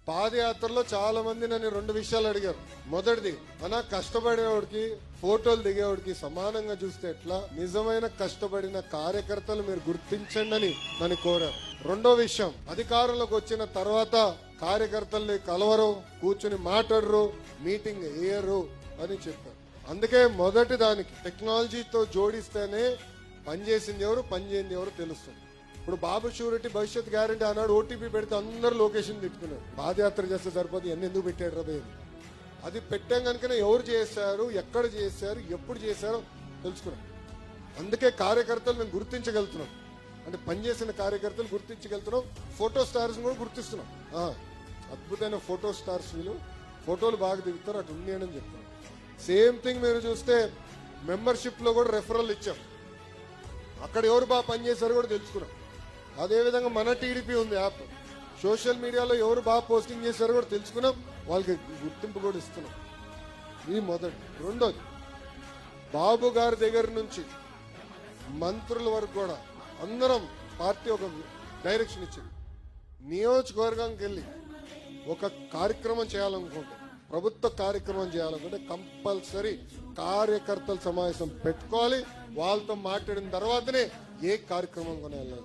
పాదయాత్రలో చాలా మంది నన్ను రెండు విషయాలు అడిగారు. మొదటిది, మన కష్టపడేవాడికి ఫోటోలు దిగేవాడికి సమానంగా చూస్తే ఎట్లా, నిజమైన కష్టపడిన కార్యకర్తలు మీరు గుర్తించండి అని నన్ను కోరారు. రెండో విషయం, అధికారంలోకి వచ్చిన తర్వాత కార్యకర్తల్ని కలవరు, కూర్చుని మాట్లాడరు, మీటింగ్ వేయరు అని చెప్పారు. అందుకే మొదటి దానికి టెక్నాలజీతో జోడిస్తేనే పనిచేసింది ఎవరు, పనిచేయింది ఎవరు తెలుస్తుంది. ఇప్పుడు బాబు షూరిటీ భవిష్యత్ గ్యారంటీ అన్నాడు, ఓటీపీ పెడితే అందరూ లొకేషన్ తిట్టుకున్నారు. పాదయాత్ర చేస్తే సరిపోతే ఎన్ని ఎందుకు పెట్టాడు రబే, అది పెట్టాం కనుకనే ఎవరు చేశారు, ఎక్కడ చేశారు, ఎప్పుడు చేశారో తెలుసుకున్నాం. అందుకే కార్యకర్తలు మేము గుర్తించగలుగుతున్నాం, అంటే పనిచేసిన కార్యకర్తలు గుర్తించగలుగుతున్నాం. ఫోటో స్టార్స్ కూడా గుర్తిస్తున్నాం. అద్భుతమైన ఫోటో స్టార్స్, వీళ్ళు ఫోటోలు బాగా దిగుతారు, అటు ఉంది అని చెప్తున్నాం. సేమ్ థింగ్ మీరు చూస్తే మెంబర్షిప్ లో కూడా రెఫరల్ ఇచ్చాం, అక్కడ ఎవరు బాగా పనిచేశారు కూడా తెలుసుకున్నాం. అదేవిధంగా మన టీడీపీ ఉంది యాప్, సోషల్ మీడియాలో ఎవరు బాగా పోస్టింగ్ చేశారో కూడా తెలుసుకున్నాం, వాళ్ళకి గుర్తింపు కూడా ఇస్తున్నాం. ఇది మొదటి. రెండోది, బాబు గారి దగ్గర నుంచి మంత్రుల వరకు కూడా అందరం పార్టీ ఒక డైరెక్షన్ ఇచ్చింది. నియోజకవర్గానికి వెళ్ళి ఒక కార్యక్రమం చేయాలనుకుంటే, ప్రభుత్వ కార్యక్రమం చేయాలనుకుంటే కంపల్సరీ కార్యకర్తల సమావేశం పెట్టుకోవాలి. వాళ్ళతో మాట్లాడిన తర్వాతనే ఏ కార్యక్రమం కొనాలి.